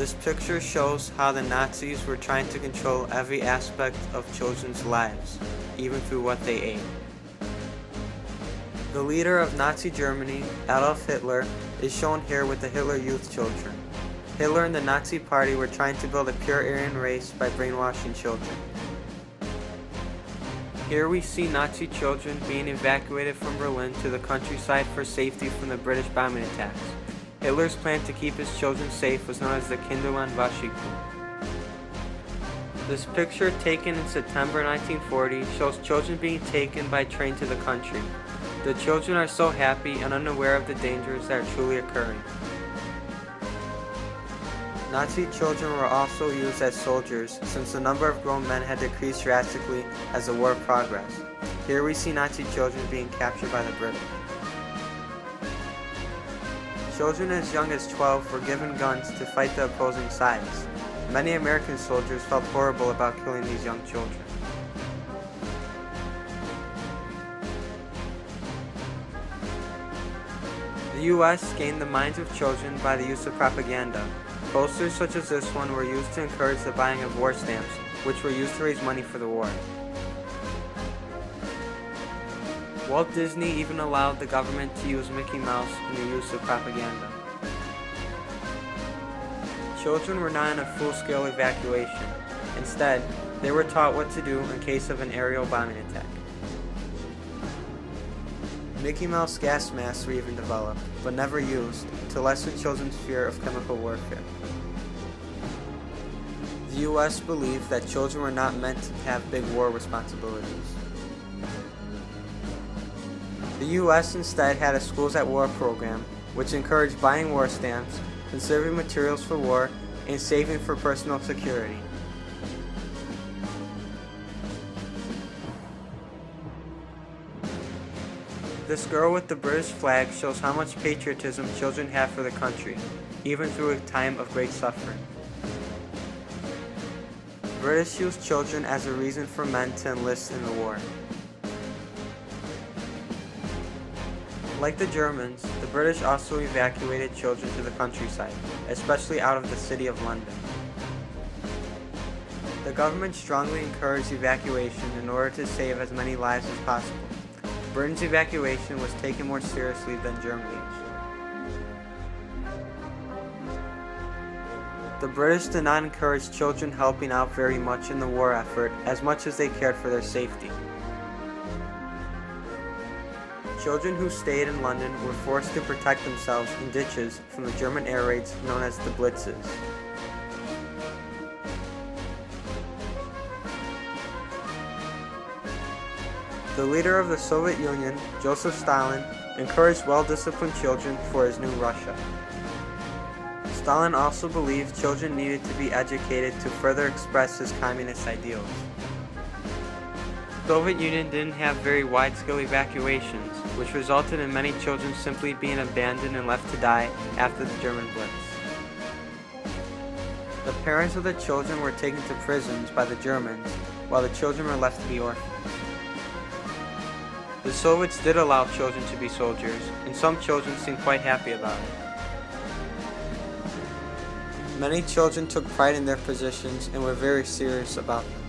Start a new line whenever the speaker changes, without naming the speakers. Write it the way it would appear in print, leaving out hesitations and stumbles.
This picture shows how the Nazis were trying to control every aspect of children's lives, even through what they ate. The leader of Nazi Germany, Adolf Hitler, is shown here with the Hitler Youth children. Hitler and the Nazi Party were trying to build a pure Aryan race by brainwashing children. Here we see Nazi children being evacuated from Berlin to the countryside for safety from the British bombing attacks. Hitler's plan to keep his children safe was known as the Kinderlandwaschikum. This picture, taken in September 1940, shows children being taken by train to the country. The children are so happy and unaware of the dangers that are truly occurring. Nazi children were also used as soldiers since the number of grown men had decreased drastically as the war progressed. Here we see Nazi children being captured by the British. Children as young as 12 were given guns to fight the opposing sides. Many American soldiers felt horrible about killing these young children. The U.S. gained the minds of children by the use of propaganda. Posters such as this one were used to encourage the buying of war stamps, which were used to raise money for the war. Walt Disney even allowed the government to use Mickey Mouse in the use of propaganda. Children were not in a full-scale evacuation. Instead, they were taught what to do in case of an aerial bombing attack. Mickey Mouse gas masks were even developed, but never used, to lessen children's fear of chemical warfare. The U.S. believed that children were not meant to have big war responsibilities. The U.S. instead had a Schools at War program, which encouraged buying war stamps, conserving materials for war, and saving for personal security. This girl with the British flag shows how much patriotism children have for the country, even through a time of great suffering. British used children as a reason for men to enlist in the war. Like the Germans, the British also evacuated children to the countryside, especially out of the city of London. The government strongly encouraged evacuation in order to save as many lives as possible. Britain's evacuation was taken more seriously than Germany's. The British did not encourage children helping out very much in the war effort as much as they cared for their safety. Children who stayed in London were forced to protect themselves in ditches from the German air raids known as the Blitzes. The leader of the Soviet Union, Joseph Stalin, encouraged well-disciplined children for his new Russia. Stalin also believed children needed to be educated to further express his communist ideals. The Soviet Union didn't have very wide-scale evacuations, which resulted in many children simply being abandoned and left to die after the German Blitz. The parents of the children were taken to prisons by the Germans, while the children were left to be orphans. The Soviets did allow children to be soldiers, and some children seemed quite happy about it. Many children took pride in their positions and were very serious about them.